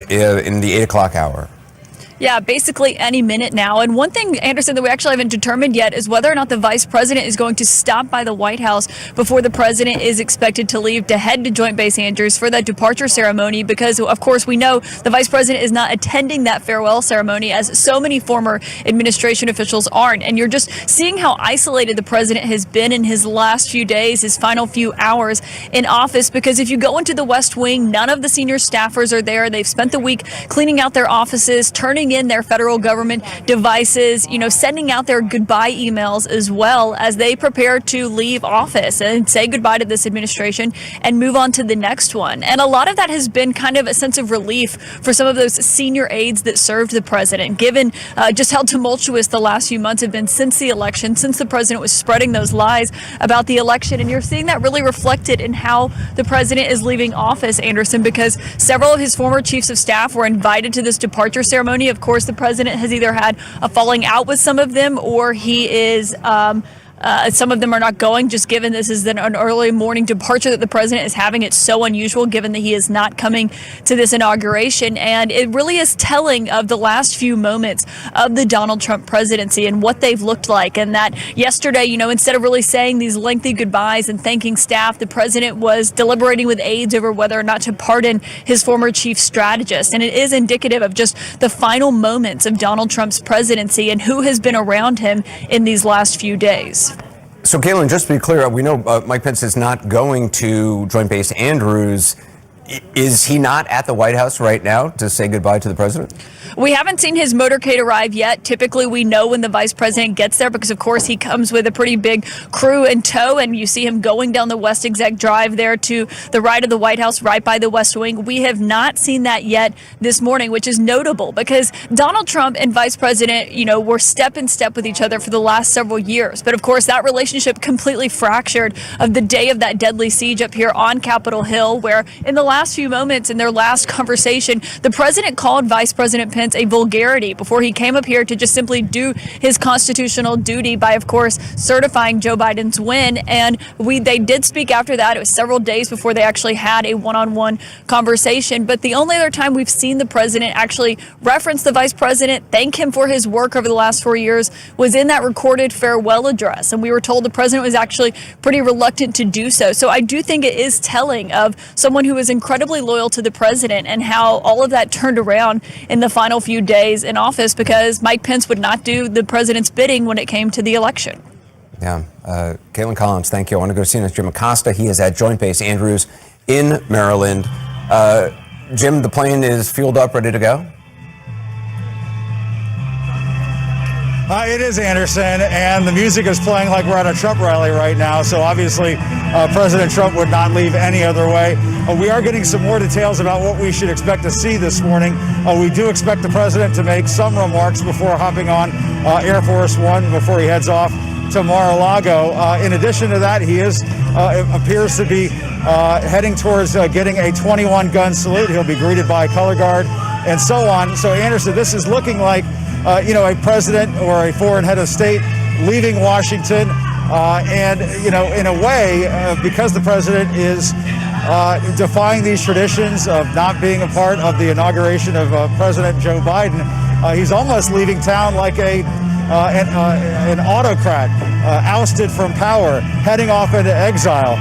in the 8 o'clock hour? Yeah, basically any minute now. And one thing, Anderson, that we actually haven't determined yet is whether or not the vice president is going to stop by the White House before the president is expected to leave to head to Joint Base Andrews for that departure ceremony. Because, of course, we know the vice president is not attending that farewell ceremony, as so many former administration officials aren't. And you're just seeing how isolated the president has been in his last few days, his final few hours in office. Because if you go into the West Wing, none of the senior staffers are there. They've spent the week cleaning out their offices, turning in their federal government devices, sending out their goodbye emails, as well as they prepare to leave office and say goodbye to this administration and move on to the next one. And a lot of that has been kind of a sense of relief for some of those senior aides that served the president, given just how tumultuous the last few months have been since the election, since the president was spreading those lies about the election. And you're seeing that really reflected in how the president is leaving office, Anderson, because several of his former chiefs of staff were invited to this departure ceremony. Of course, the president has either had a falling out with some of them, or he is some of them are not going, just given this is an early morning departure that the president is having. It's so unusual given that he is not coming to this inauguration. And it really is telling of the last few moments of the Donald Trump presidency and what they've looked like. And that yesterday, instead of really saying these lengthy goodbyes and thanking staff, the president was deliberating with aides over whether or not to pardon his former chief strategist. And it is indicative of just the final moments of Donald Trump's presidency and who has been around him in these last few days. So, Caitlin, just to be clear, we know Mike Pence is not going to Joint Base Andrews. Is he not at the White House right now to say goodbye to the president? We haven't seen his motorcade arrive yet. Typically, we know when the vice president gets there because, of course, he comes with a pretty big crew in tow, and you see him going down the West Exec Drive there to the right of the White House, right by the West Wing. We have not seen that yet this morning, which is notable because Donald Trump and vice president, were step in step with each other for the last several years. But, of course, that relationship completely fractured of the day of that deadly siege up here on Capitol Hill, where in the last few moments in their last conversation, the president called Vice President Pence a vulgarity before he came up here to just simply do his constitutional duty by, of course, certifying Joe Biden's win. And they did speak after that. It was several days before they actually had a one-on-one conversation. But the only other time we've seen the president actually reference the vice president, thank him for his work over the last 4 years, was in that recorded farewell address. And we were told the president was actually pretty reluctant to do so. So I do think it is telling of someone who is incredibly loyal to the president and how all of that turned around in the final few days in office because Mike Pence would not do the president's bidding when it came to the election. Yeah. Caitlin Collins, thank you. I want to go to CNN's Jim Acosta. He is at Joint Base Andrews in Maryland. Jim, the plane is fueled up, ready to go? It is, Anderson, and the music is playing like we're at a Trump rally right now, so obviously President Trump would not leave any other way. We are getting some more details about what we should expect to see this morning. We do expect the president to make some remarks before hopping on Air Force One before he heads off to Mar-a-Lago. In addition to that, he appears to be heading towards getting a 21-gun salute. He'll be greeted by a color guard and so on. So, Anderson, this is looking like a president or a foreign head of state leaving Washington. And, in a way, because the president is defying these traditions of not being a part of the inauguration of President Joe Biden, he's almost leaving town like an autocrat, ousted from power, heading off into exile.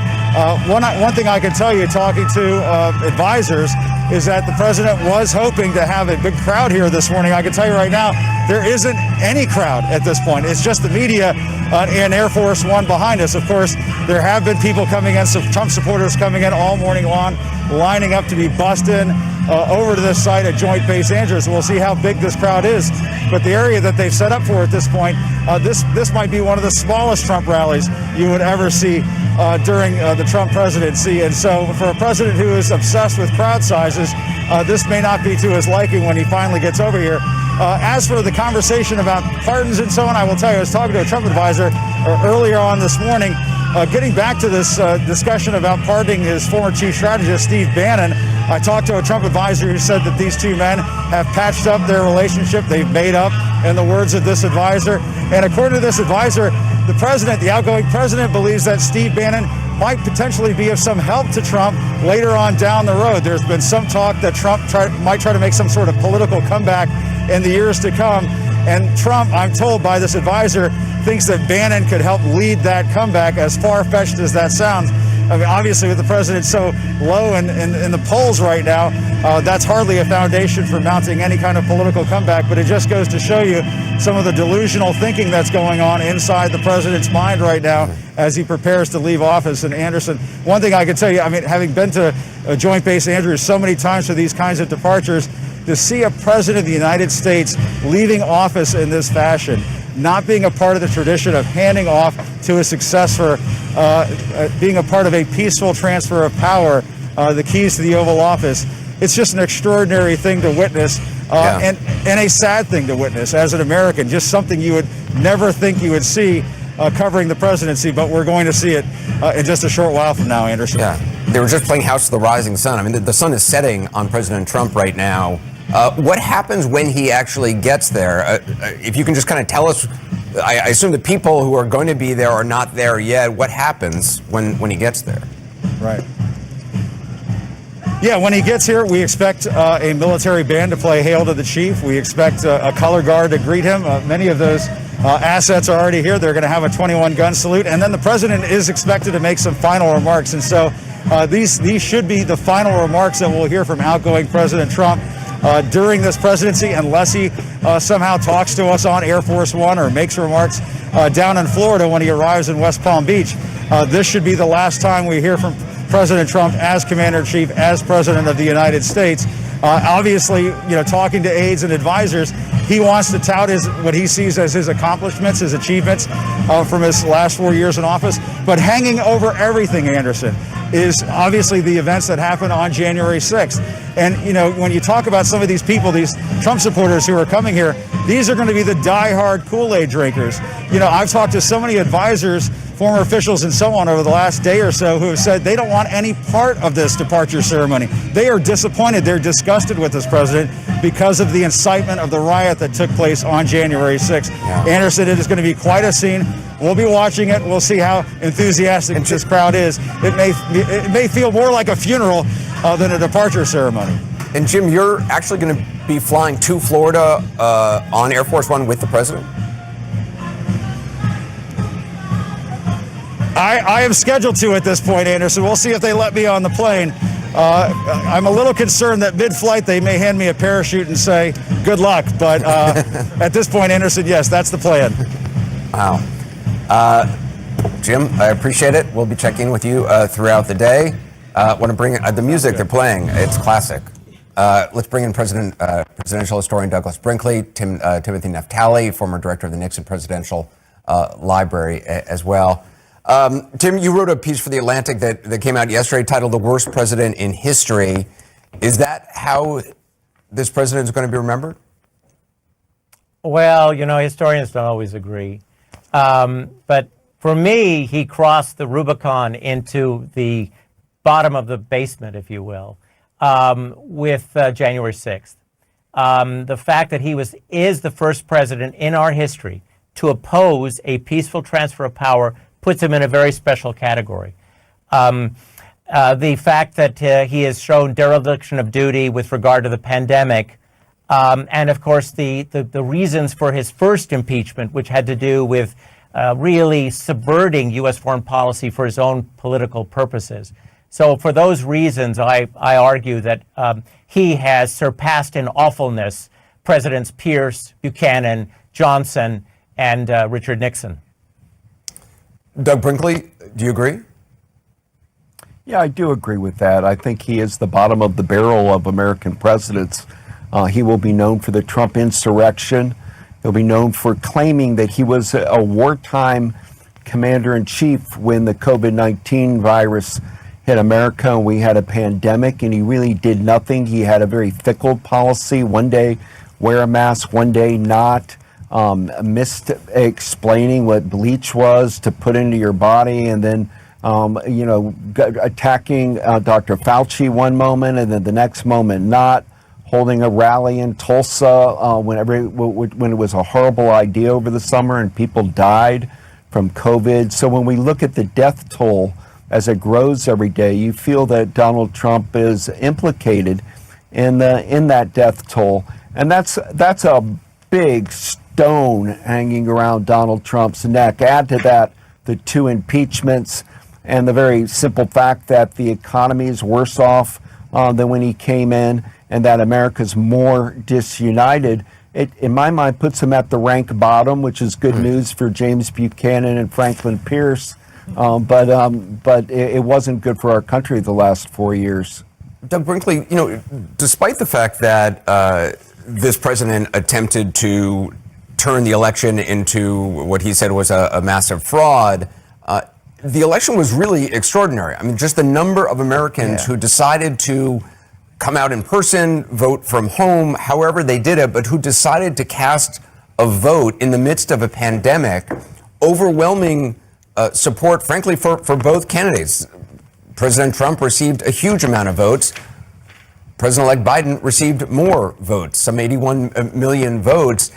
One thing I can tell you, talking to advisors, is that the president was hoping to have a big crowd here this morning. I can tell you right now, there isn't any crowd at this point. It's just the media and Air Force One behind us. Of course, there have been people coming in, some Trump supporters coming in all morning long, lining up to be bussed in over to this site at Joint Base Andrews. We'll see how big this crowd is. But the area that they've set up for at this point, this might be one of the smallest Trump rallies you would ever see during the Trump presidency. And so for a president who is obsessed with crowd sizes, this may not be to his liking when he finally gets over here. As for the conversation about pardons and so on, I will tell you, I was talking to a Trump advisor earlier on this morning, getting back to this discussion about pardoning his former chief strategist, Steve Bannon. I talked to a Trump advisor who said that these two men have patched up their relationship. They've made up, in the words of this advisor. And according to this advisor, the outgoing president, believes that Steve Bannon might potentially be of some help to Trump later on down the road. There's been some talk that Trump might try to make some sort of political comeback in the years to come. And Trump, I'm told by this advisor, thinks that Bannon could help lead that comeback, as far-fetched as that sounds. I mean, obviously, with the president so low in the polls right now, that's hardly a foundation for mounting any kind of political comeback. But it just goes to show you some of the delusional thinking that's going on inside the president's mind right now as he prepares to leave office. And Anderson, one thing I can tell you, I mean, having been to Joint Base Andrews so many times for these kinds of departures, to see a president of the United States leaving office in this fashion, not being a part of the tradition of handing off to a successor, being a part of a peaceful transfer of power, the keys to the Oval Office, it's just an extraordinary thing to witness, and a sad thing to witness as an American, just something you would never think you would see covering the presidency, but we're going to see it in just a short while from now, Anderson. Yeah, they were just playing House of the Rising Sun. I mean, the sun is setting on President Trump right now. What happens when he actually gets there? If you can just kind of tell us, I assume the people who are going to be there are not there yet. What happens when he gets there? Right. Yeah, when he gets here, we expect a military band to play Hail to the Chief. We expect a color guard to greet him. Many of those assets are already here. They're going to have a 21-gun salute. And then the president is expected to make some final remarks. And so these should be the final remarks that we'll hear from outgoing President Trump during this presidency, unless he somehow talks to us on Air Force One or makes remarks down in Florida when he arrives in West Palm Beach. This should be the last time we hear from President Trump as Commander-in-Chief, as President of the United States. Obviously, talking to aides and advisors, he wants to tout what he sees as his accomplishments, his achievements from his last 4 years in office. But hanging over everything, Anderson, is obviously the events that happened on January 6th. And, when you talk about some of these people, these Trump supporters who are coming here, these are going to be the diehard Kool-Aid drinkers. I've talked to so many advisors, former officials and so on over the last day or so who have said they don't want any part of this departure ceremony. They are disappointed. They're disgusted with this president because of the incitement of the riot that took place on January 6th. Yeah. Anderson, it is going to be quite a scene. We'll be watching it. We'll see how enthusiastic this crowd is. It may feel more like a funeral than a departure ceremony. And Jim, you're actually going to be flying to Florida on Air Force One with the president? I am scheduled to at this point, Anderson. We'll see if they let me on the plane. I'm a little concerned that mid-flight they may hand me a parachute and say, good luck. But at this point, Anderson, yes, that's the plan. Wow. Jim, I appreciate it. We'll be checking in with you throughout the day. Want to bring the music they're playing. It's classic. Let's bring in presidential historian Douglas Brinkley, Timothy Naftali, former director of the Nixon Presidential Library as well. Tim, you wrote a piece for The Atlantic that came out yesterday titled "The Worst President in History." Is that how this president is going to be remembered? Well, historians don't always agree. But for me, he crossed the Rubicon into the bottom of the basement, if you will, with January 6th. The fact that he is the first president in our history to oppose a peaceful transfer of power puts him in a very special category. The fact that he has shown dereliction of duty with regard to the pandemic, and of course the reasons for his first impeachment, which had to do with really subverting U.S. foreign policy for his own political purposes. So for those reasons, I argue that he has surpassed in awfulness Presidents Pierce, Buchanan, Johnson, and Richard Nixon. Doug Brinkley, do you agree? Yeah, I do agree with that. I think he is the bottom of the barrel of American presidents. He will be known for the Trump insurrection. He'll be known for claiming that he was a wartime commander-in-chief when the COVID-19 virus hit America and we had a pandemic, and he really did nothing. He had a very fickle policy. One day wear a mask, one day not. Missed explaining what bleach was to put into your body, and then attacking Dr. Fauci one moment and then the next moment not, holding a rally in Tulsa when it was a horrible idea over the summer and people died from COVID. So when we look at the death toll as it grows every day, you feel that Donald Trump is implicated in that death toll. And that's a big stone hanging around Donald Trump's neck. Add to that the 2 impeachments and the very simple fact that the economy is worse off than when he came in, and that America's more disunited. It, in my mind, puts him at the rank bottom, which is good news for James Buchanan and Franklin Pierce. But it wasn't good for our country the last 4 years. Doug Brinkley, despite the fact that this president attempted to turn the election into what he said was a massive fraud, the election was really extraordinary. I mean, just the number of Americans who decided to come out in person, vote from home, however they did it, but who decided to cast a vote in the midst of a pandemic, overwhelming support, frankly, for both candidates. President Trump received a huge amount of votes. President-elect Biden received more votes, some 81 million votes.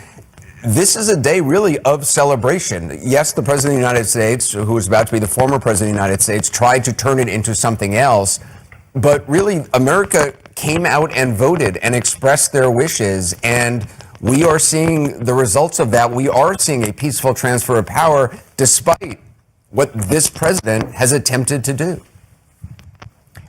This is a day really of celebration. Yes, the President of the United States, who is about to be the former President of the United States, tried to turn it into something else. But really, America came out and voted and expressed their wishes. And we are seeing the results of that. We are seeing a peaceful transfer of power, despite what this president has attempted to do.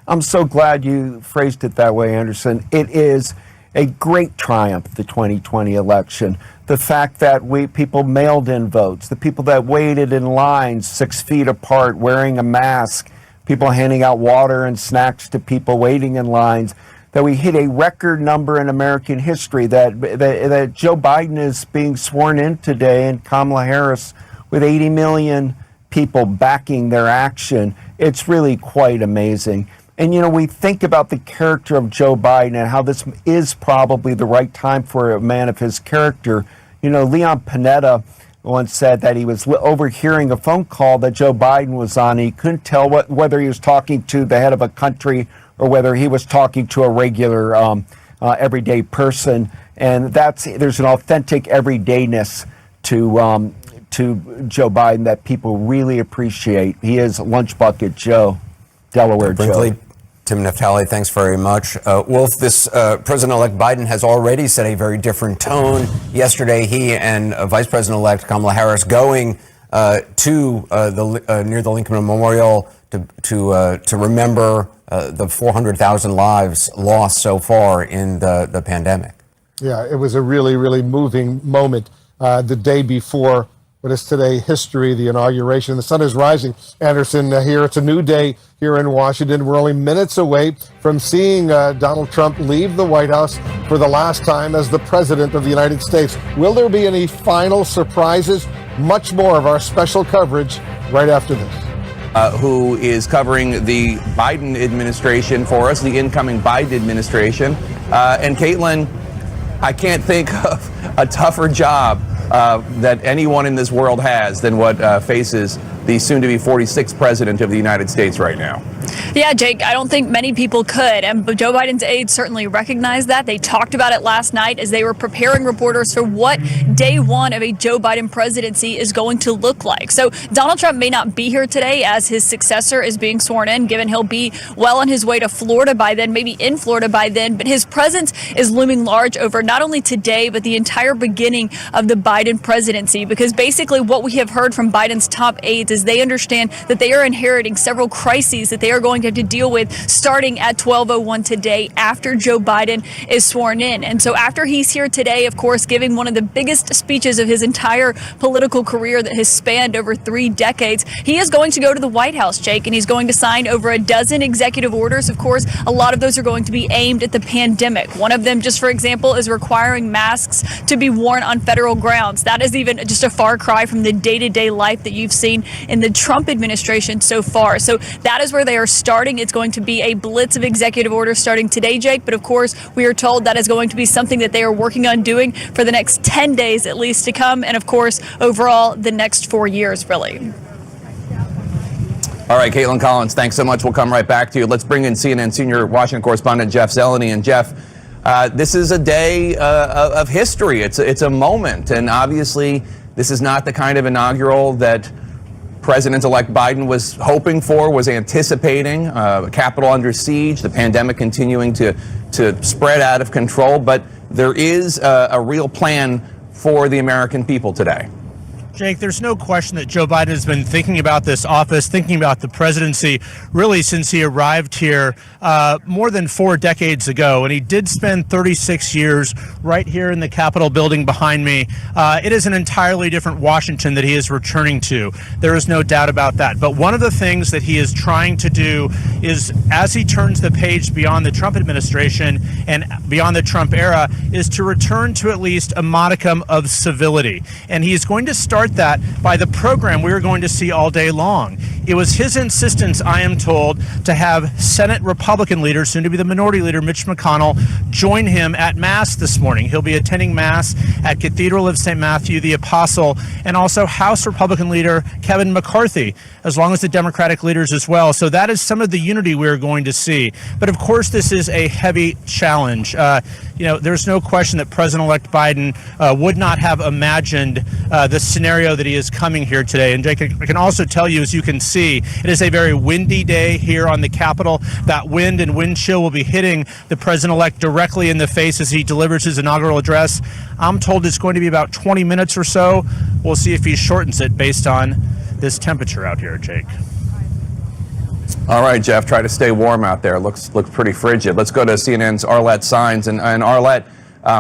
I'm so glad you phrased it that way, Anderson. It is a great triumph, the 2020 election. The fact that people mailed in votes, the people that waited in lines 6 feet apart wearing a mask, people handing out water and snacks to people waiting in lines, that we hit a record number in American history, that Joe Biden is being sworn in today and Kamala Harris with 80 million people backing their action. It's really quite amazing. And, we think about the character of Joe Biden and how this is probably the right time for a man of his character. Leon Panetta once said that he was overhearing a phone call that Joe Biden was on. He couldn't tell whether he was talking to the head of a country or whether he was talking to a regular, everyday person. And there's an authentic everydayness to Joe Biden that people really appreciate. He is Lunch Bucket Joe, Delaware Joe. Tim Naftali, thanks very much. Wolf, this President-elect Biden has already set a very different tone. Yesterday, he and Vice President-elect Kamala Harris going to near the Lincoln Memorial to remember the 400,000 lives lost so far in the pandemic. Yeah, it was a really, really moving moment the day before what is today history, the inauguration. The sun is rising, Anderson, here. It's a new day here in Washington. We're only minutes away from seeing Donald Trump leave the White House for the last time as the President of the United States. Will there be any final surprises? Much more of our special coverage right after this. Who is covering the Biden administration for us, the incoming Biden administration. And Caitlin, I can't think of a tougher job that anyone in this world has than what faces the soon-to-be 46th president of the United States right now. Yeah, Jake, I don't think many people could. And Joe Biden's aides certainly recognize that. They talked about it last night as they were preparing reporters for what day one of a Joe Biden presidency is going to look like. So Donald Trump may not be here today as his successor is being sworn in, given he'll be well on his way to Florida by then, maybe in Florida by then. But his presence is looming large over not only today, but the entire beginning of the Biden presidency. Because basically what we have heard from Biden's top aides is they understand that they are inheriting several crises that they are going to have to deal with starting at 12:01 today after Joe Biden is sworn in. And so after he's here today, of course, giving one of the biggest speeches of his entire political career that has spanned over 3 decades, he is going to go to the White House, Jake, and he's going to sign over a dozen executive orders. Of course, a lot of those are going to be aimed at the pandemic. One of them, just for example, is requiring masks to be worn on federal grounds. That is even just a far cry from the day-to-day life that you've seen in the Trump administration so far. So that is where they are starting. It's going to be a blitz of executive orders starting today, Jake. But of course, we are told that is going to be something that they are working on doing for the next 10 days at least to come. And of course, overall, the next 4 years, really. All right, Caitlin Collins, thanks so much. We'll come right back to you. Let's bring in CNN senior Washington correspondent Jeff Zeleny. And Jeff, this is a day of history. It's a moment. And obviously, this is not the kind of inaugural that President-elect Biden was hoping for, was anticipating, Capitol under siege, the pandemic continuing to spread out of control. But there is a real plan for the American people today. Jake, there's no question that Joe Biden has been thinking about this office, thinking about the presidency, really since he arrived here more than 4 decades ago. And he did spend 36 years right here in the Capitol building behind me. It is an entirely different Washington that he is returning to. There is no doubt about that. But one of the things that he is trying to do is, as he turns the page beyond the Trump administration and beyond the Trump era, is to return to at least a modicum of civility. And he's going to start that by the program we are going to see all day long. It was his insistence, I am told, to have Senate Republican leader, soon to be the minority leader, Mitch McConnell, join him at Mass this morning. He'll be attending Mass at Cathedral of St. Matthew the Apostle, and also House Republican leader Kevin McCarthy, as long as the Democratic leaders as well. So that is some of the unity we're going to see. But of course, this is a heavy challenge. There's no question that President-elect Biden would not have imagined the scenario that he is coming here today. And Jake, I can also tell you, as you can see, it is a very windy day here on the Capitol. That wind and wind chill will be hitting the president-elect directly in the face as he delivers his inaugural address. I'm told it's going to be about 20 minutes or so. We'll see if he shortens it based on this temperature out here, Jake. All right, Jeff, try to stay warm out there. Looks pretty frigid. Let's go to CNN's Arlette Saenz. And Arlette,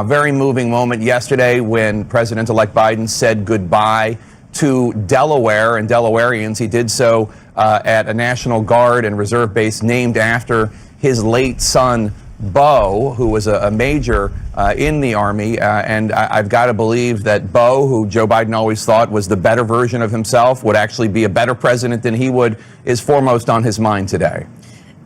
very moving moment yesterday when President-elect Biden said goodbye to Delaware and Delawareans. He did so at a National Guard and Reserve base named after his late son, Bo, who was a major in the Army. And I've got to believe that Bo, who Joe Biden always thought was the better version of himself, would actually be a better president than he would, is foremost on his mind today.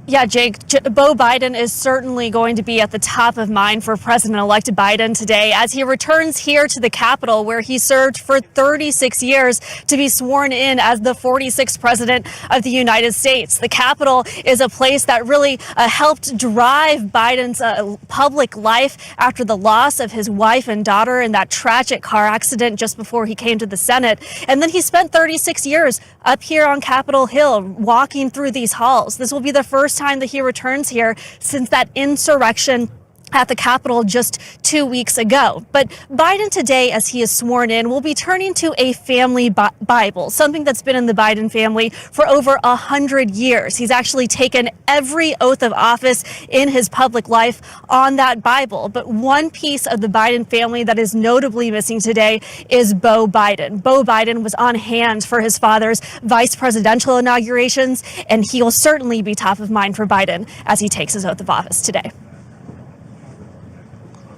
Yeah, Jake, Bo Biden is certainly going to be at the top of mind for President-elect Biden today as he returns here to the Capitol, where he served for 36 years to be sworn in as the 46th President of the United States. The Capitol is a place that really helped drive Biden's public life after the loss of his wife and daughter in that tragic car accident just before he came to the Senate. And then he spent 36 years up here on Capitol Hill walking through these halls. This will be the first time that he returns here since that insurrection at the Capitol just 2 weeks ago. But Biden today, as he is sworn in, will be turning to a family Bible, something that's been in the Biden family for over 100 years. He's actually taken every oath of office in his public life on that Bible. But one piece of the Biden family that is notably missing today is Bo Biden. Bo Biden was on hand for his father's vice presidential inaugurations, and he will certainly be top of mind for Biden as he takes his oath of office today.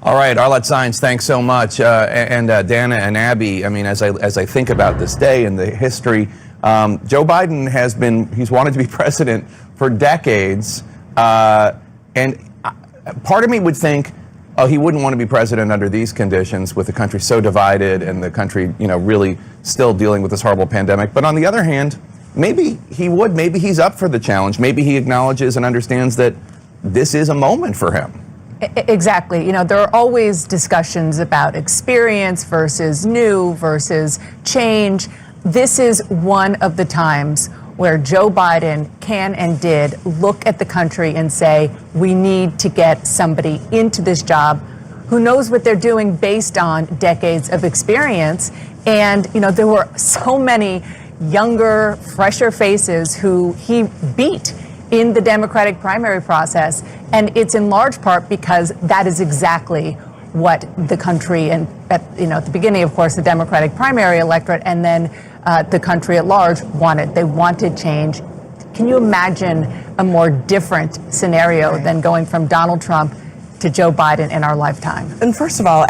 All right, Arlette Saenz, thanks so much. Dana and Abby, I mean, as I think about this day and the history, Joe Biden he's wanted to be president for decades. And part of me would think, oh, he wouldn't want to be president under these conditions with the country so divided and the country, really still dealing with this horrible pandemic. But on the other hand, maybe he would, maybe he's up for the challenge. Maybe he acknowledges and understands that this is a moment for him. Exactly. There are always discussions about experience versus new versus change. This is one of the times where Joe Biden can and did look at the country and say, we need to get somebody into this job who knows what they're doing based on decades of experience. And, there were so many younger, fresher faces who he beat in the Democratic primary process. And it's in large part because that is exactly what the country and, at the beginning, of course, the Democratic primary electorate and then the country at large wanted. They wanted change. Can you imagine a more different scenario than going from Donald Trump to Joe Biden in our lifetime? And first of all,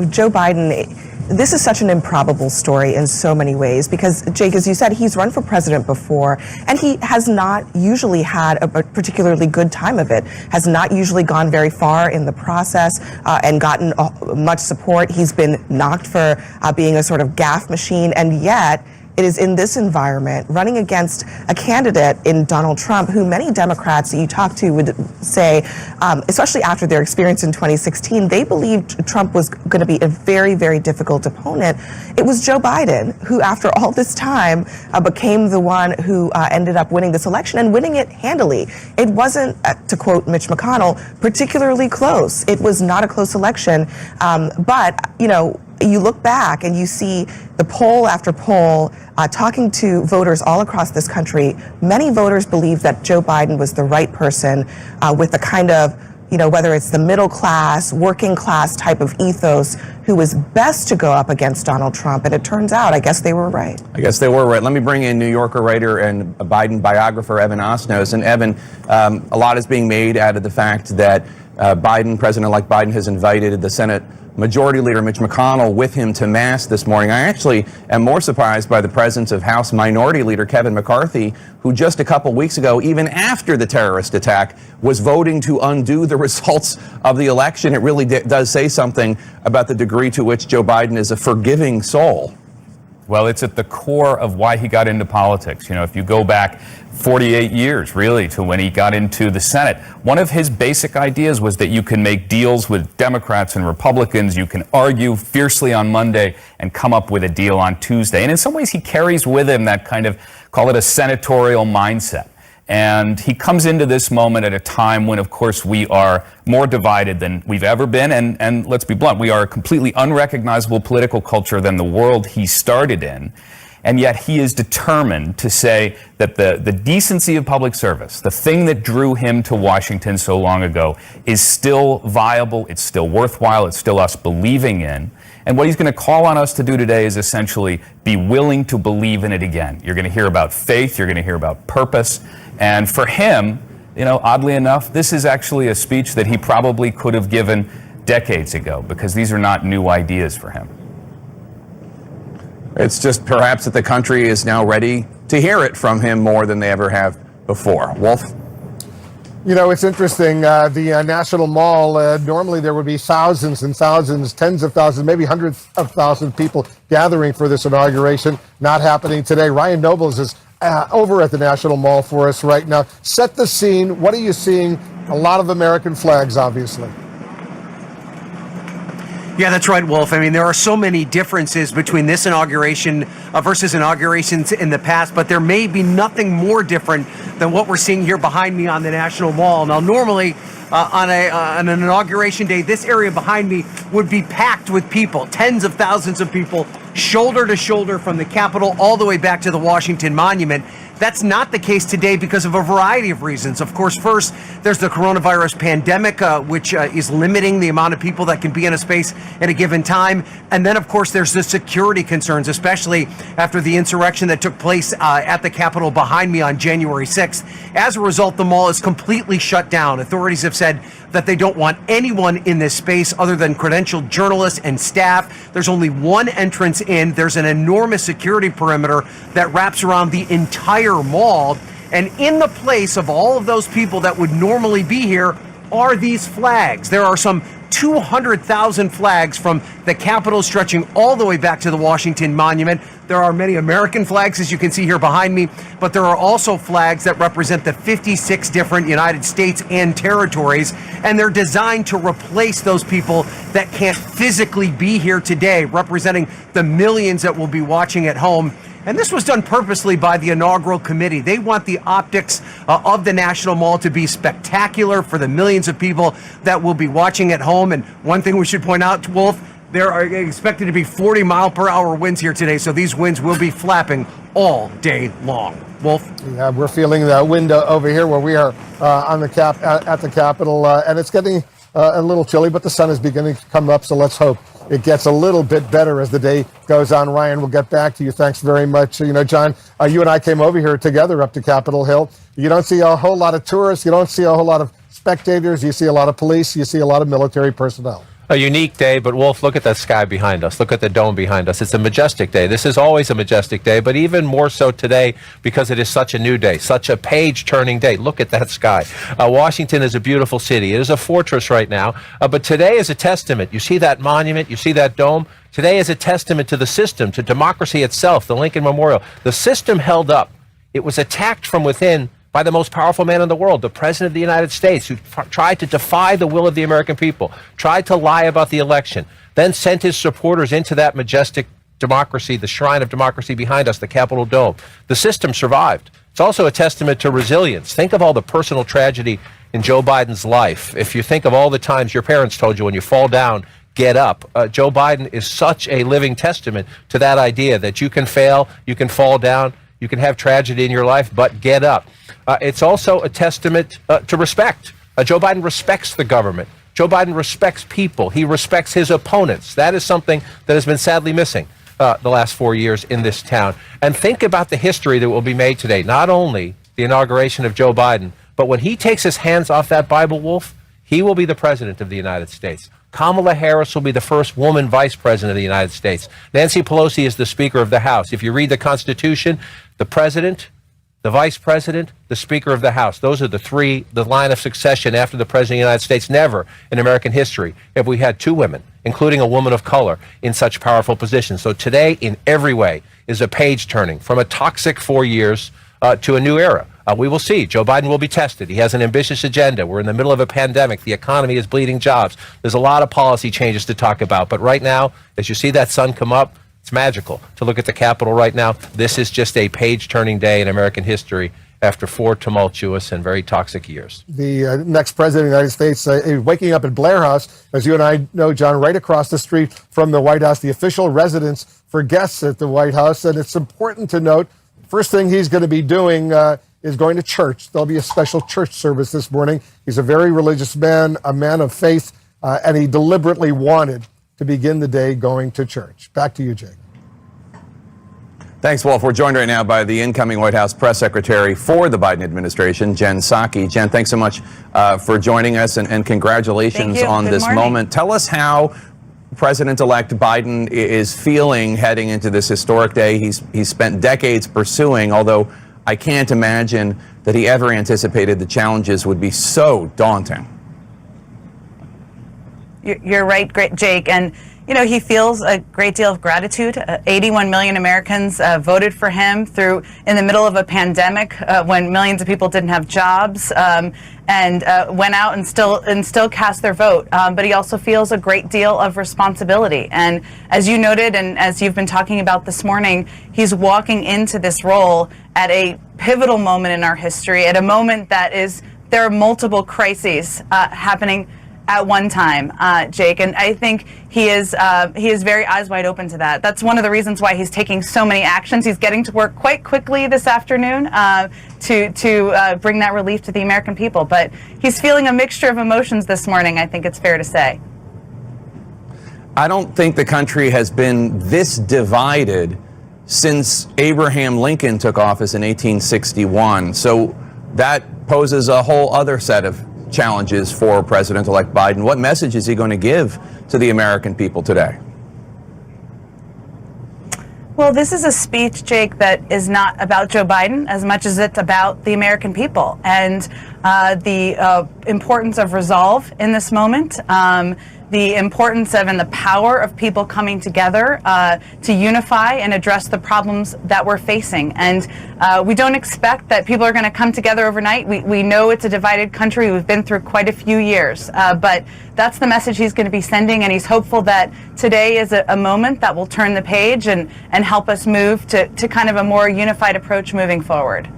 Joe Biden, this is such an improbable story in so many ways because, Jake, as you said, he's run for president before and he has not usually had a particularly good time of it, has not usually gone very far in the process and gotten much support. He's been knocked for being a sort of gaffe machine, and yet it is in this environment, running against a candidate in Donald Trump, who many Democrats that you talk to would say, especially after their experience in 2016, they believed Trump was going to be a very, very difficult opponent. It was Joe Biden who, after all this time, became the one who ended up winning this election and winning it handily. It wasn't, to quote Mitch McConnell, particularly close. It was not a close election. But, you know, you look back and you see the poll after poll, talking to voters all across this country. Many voters believe that Joe Biden was the right person with the kind of, you know, whether it's the middle class, working class type of ethos, who was best to go up against Donald Trump. And it turns out, I guess they were right. I guess they were right. Let me bring in New Yorker writer and Biden biographer Evan Osnos. And Evan, a lot is being made out of the fact that President-elect Biden has invited the Senate Majority Leader Mitch McConnell with him to Mass this morning. I actually am more surprised by the presence of House Minority Leader Kevin McCarthy, who just a couple weeks ago, even after the terrorist attack, was voting to undo the results of the election. It really does say something about the degree to which Joe Biden is a forgiving soul. Well, it's at the core of why he got into politics. You know, if you go back 48 years, really, to when he got into the Senate, one of his basic ideas was that you can make deals with Democrats and Republicans, you can argue fiercely on Monday and come up with a deal on Tuesday. And in some ways, he carries with him that kind of, call it a senatorial mindset. And he comes into this moment at a time when, of course, we are more divided than we've ever been. And let's be blunt, we are a completely unrecognizable political culture than the world he started in. And yet he is determined to say that the decency of public service, the thing that drew him to Washington so long ago, is still viable, it's still worthwhile, it's still us believing in. And what he's going to call on us to do today is essentially be willing to believe in it again. You're going to hear about faith, you're going to hear about purpose. And for him, you know, oddly enough, this is actually a speech that he probably could have given decades ago, because these are not new ideas for him. It's just perhaps that the country is now ready to hear it from him more than they ever have before. Wolf? You know, it's interesting. The National Mall, normally there would be thousands and thousands, tens of thousands, maybe hundreds of thousands of people gathering for this inauguration. Not happening today. Ryan Nobles is over at the National Mall for us right now. Set the scene. What are you seeing? A lot of American flags, obviously. Yeah, that's right, Wolf. I mean, there are so many differences between this inauguration versus inaugurations in the past, but there may be nothing more different than what we're seeing here behind me on the National Mall. Now, normally on an inauguration day, this area behind me would be packed with people, tens of thousands of people, shoulder to shoulder from the Capitol all the way back to the Washington Monument. That's not the case today because of a variety of reasons. Of course, first, there's the coronavirus pandemic, which is limiting the amount of people that can be in a space at a given time. And then, of course, there's the security concerns, especially after the insurrection that took place at the Capitol behind me on January 6th. As a result, the mall is completely shut down. Authorities have said that they don't want anyone in this space other than credentialed journalists and staff. There's only one entrance in. There's an enormous security perimeter that wraps around the entire mall. And in the place of all of those people that would normally be here are these flags. There are some 200,000 flags from the Capitol stretching all the way back to the Washington Monument. There are many American flags, as you can see here behind me, but there are also flags that represent the 56 different United States and territories, and they're designed to replace those people that can't physically be here today, representing the millions that will be watching at home. And this was done purposely by the inaugural committee. They want the optics of the National Mall to be spectacular for the millions of people that will be watching at home. And one thing we should point out, Wolf, there are expected to be 40-mile-per-hour winds here today, so these winds will be flapping all day long. Wolf? Yeah, we're feeling the wind over here where we are at the Capitol, and it's getting a little chilly, but the sun is beginning to come up, so let's hope it gets a little bit better as the day goes on. Ryan, we'll get back to you. Thanks very much. You know, John, you and I came over here together up to Capitol Hill. You don't see a whole lot of tourists. You don't see a whole lot of spectators. You see a lot of police. You see a lot of military personnel. a unique day, but Wolf, look at that sky behind us. Look at the dome behind us. It's a majestic day. This is always a majestic day, but even more so today because it is such a new day, such a page-turning day. Look at that sky. Washington is a beautiful city. It is a fortress right now, but today is a testament. You see that monument? You see that dome? Today is a testament to the system, to democracy itself, the Lincoln Memorial. The system held up. It was attacked from within by the most powerful man in the world, the President of the United States, who tried to defy the will of the American people, tried to lie about the election, then sent his supporters into that majestic democracy, the shrine of democracy behind us, the Capitol Dome. The system survived. It's also a testament to resilience. Think of all the personal tragedy in Joe Biden's life. If you think of all the times your parents told you when you fall down, get up. Joe Biden is such a living testament to that idea that you can fail, you can fall down, you can have tragedy in your life, but get up. It's also a testament to respect. Joe Biden respects the government. Joe Biden respects people. He respects his opponents. That is something that has been sadly missing the last 4 years in this town. And think about the history that will be made today. Not only the inauguration of Joe Biden, but when he takes his hands off that Bible wolf, he will be the president of the United States. Kamala Harris will be the first woman vice president of the United States. Nancy Pelosi is the Speaker of the House. If you read the Constitution, the president, the vice president, the Speaker of the House. Those are the line of succession after the President of the United States. Never in American history have we had two women, including a woman of color, in such powerful positions. So today, in every way, is a page turning from a toxic 4 years to a new era. We will see. Joe Biden will be tested. He has an ambitious agenda. We're in the middle of a pandemic. The economy is bleeding jobs. There's a lot of policy changes to talk about. But right now, as you see that sun come up, it's magical to look at the Capitol right now. This is just a page-turning day in American history after 4 tumultuous and very toxic years. The next president of the United States is waking up at Blair House, as you and I know, John, right across the street from the White House, the official residence for guests at the White House. And it's important to note, first thing he's going to be doing is going to church. There'll be a special church service this morning. He's a very religious man, a man of faith, and he deliberately wanted to begin the day going to church. Back to you, Jake. Thanks, Wolf. We're joined right now by the incoming White House press secretary for the Biden administration, Jen Psaki. Jen, thanks so much for joining us, and congratulations on Good this morning. moment. Tell us how President-elect Biden is feeling heading into this historic day he's spent decades pursuing, although I can't imagine that he ever anticipated the challenges would be so daunting. You're right, Jake. And, you know, he feels a great deal of gratitude. 81 million Americans voted for him in the middle of a pandemic when millions of people didn't have jobs and went out and still cast their vote. But he also feels a great deal of responsibility. And as you noted, and as you've been talking about this morning, he's walking into this role at a pivotal moment in our history, at a moment there are multiple crises happening at one time, Jake, and I think he is very eyes wide open to that. That's one of the reasons why he's taking so many actions. He's getting to work quite quickly this afternoon to bring that relief to the American people. But he's feeling a mixture of emotions this morning, I think it's fair to say. I don't think the country has been this divided since Abraham Lincoln took office in 1861. So that poses a whole other set of challenges for President-elect Biden. What message is he going to give to the American people today? Well, this is a speech, Jake, that is not about Joe Biden as much as it's about the American people and the importance of resolve in this moment, the importance of and the power of people coming together to unify and address the problems that we're facing. And we don't expect that people are going to come together overnight. We know it's a divided country. We've been through quite a few years. But that's the message he's going to be sending. And he's hopeful that today is a moment that will turn the page and help us move to kind of a more unified approach moving forward.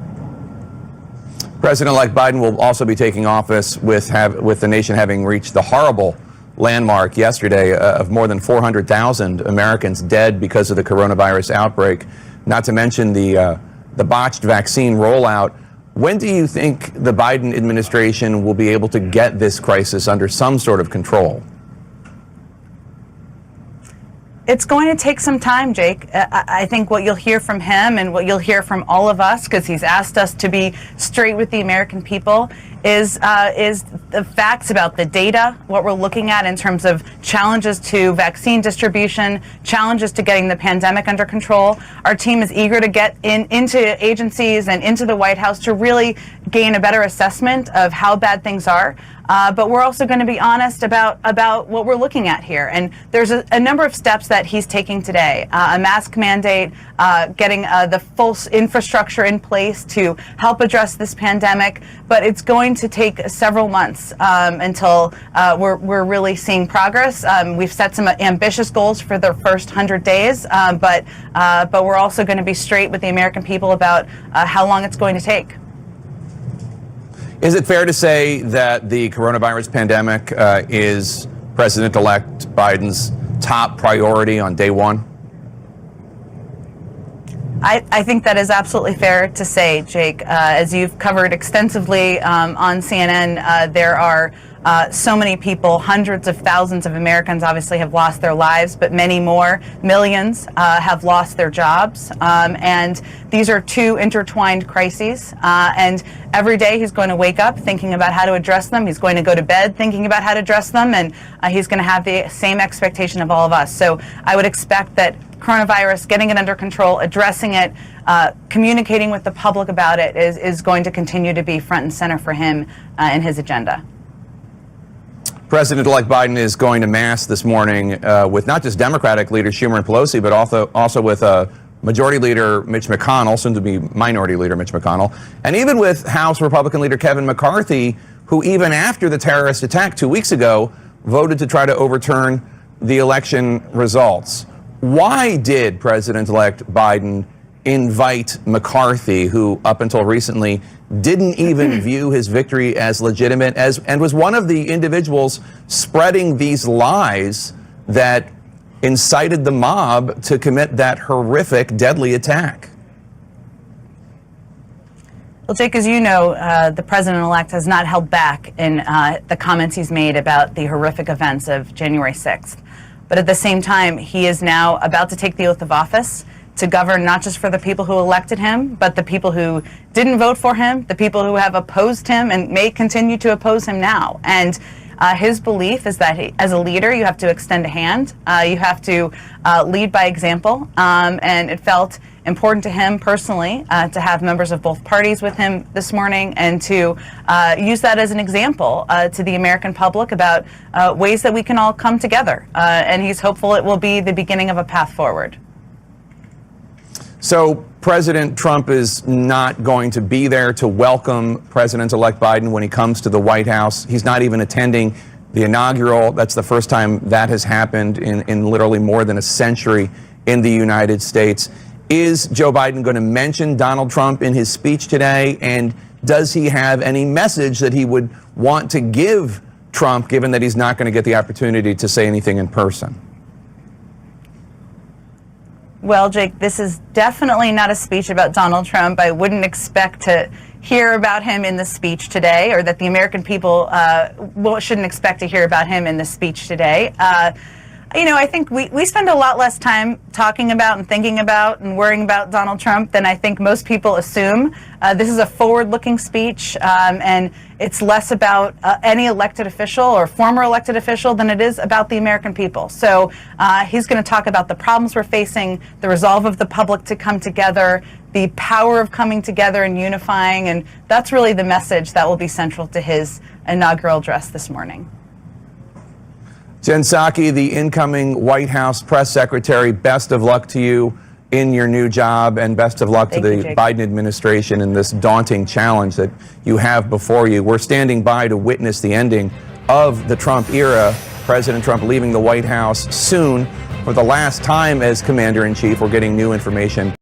President-elect Biden will also be taking office with the nation having reached the horrible landmark yesterday of more than 400,000 Americans dead because of the coronavirus outbreak, not to mention the botched vaccine rollout. When do you think the Biden administration will be able to get this crisis under some sort of control? It's going to take some time, Jake. I think what you'll hear from him and what you'll hear from all of us, because he's asked us to be straight with the American people, is the facts about the data, what we're looking at in terms of challenges to vaccine distribution, challenges to getting the pandemic under control. Our team is eager to get into agencies and into the White House to really gain a better assessment of how bad things are. But we're also going to be honest about what we're looking at here. And there's a number of steps that he's taking today. A mask mandate, getting the full infrastructure in place to help address this pandemic. But it's going to take several months until we're really seeing progress. We've set some ambitious goals for the first 100 days, but we're also going to be straight with the American people about how long it's going to take. Is it fair to say that the coronavirus pandemic is President-elect Biden's top priority on day one? I think that is absolutely fair to say, Jake. As you've covered extensively on CNN, there are so many people, hundreds of thousands of Americans obviously have lost their lives, but many more, millions, have lost their jobs. And these are two intertwined crises. And every day he's going to wake up thinking about how to address them. He's going to go to bed thinking about how to address them. And he's going to have the same expectation of all of us. So I would expect that coronavirus, getting it under control, addressing it, communicating with the public about it is going to continue to be front and center for him in his agenda. President-elect Biden is going to mass this morning with not just Democratic leaders Schumer and Pelosi, but also with Majority Leader Mitch McConnell, soon to be Minority Leader Mitch McConnell, and even with House Republican Leader Kevin McCarthy, who even after the terrorist attack 2 weeks ago voted to try to overturn the election results. Why did President-elect Biden invite McCarthy, who up until recently didn't even view his victory as legitimate, and was one of the individuals spreading these lies that incited the mob to commit that horrific, deadly attack? Well, Jake, as you know, the president-elect has not held back in the comments he's made about the horrific events of January 6th. But at the same time, he is now about to take the oath of office to govern not just for the people who elected him, but the people who didn't vote for him, the people who have opposed him and may continue to oppose him now. And his belief is that as a leader, you have to extend a hand. You have to lead by example. And it felt important to him personally to have members of both parties with him this morning and to use that as an example to the American public about ways that we can all come together. And he's hopeful it will be the beginning of a path forward. So President Trump is not going to be there to welcome President-elect Biden when he comes to the White House. He's not even attending the inaugural. That's the first time that has happened in literally more than a century in the United States. Is Joe Biden going to mention Donald Trump in his speech today? And does he have any message that he would want to give Trump, given that he's not going to get the opportunity to say anything in person? Well, Jake, this is definitely not a speech about Donald Trump. I wouldn't expect to hear about him in the speech today, or that the American people shouldn't expect to hear about him in the speech today. You know, I think we spend a lot less time talking about and thinking about and worrying about Donald Trump than I think most people assume. This is a forward-looking speech, and it's less about any elected official or former elected official than it is about the American people. So he's going to talk about the problems we're facing, the resolve of the public to come together, the power of coming together and unifying, and that's really the message that will be central to his inaugural address this morning. Jen Psaki, the incoming White House press secretary, best of luck to you in your new job, and best of luck to the Biden administration in this daunting challenge that you have before you. We're standing by to witness the ending of the Trump era. President Trump leaving the White House soon for the last time as commander-in-chief. We're getting new information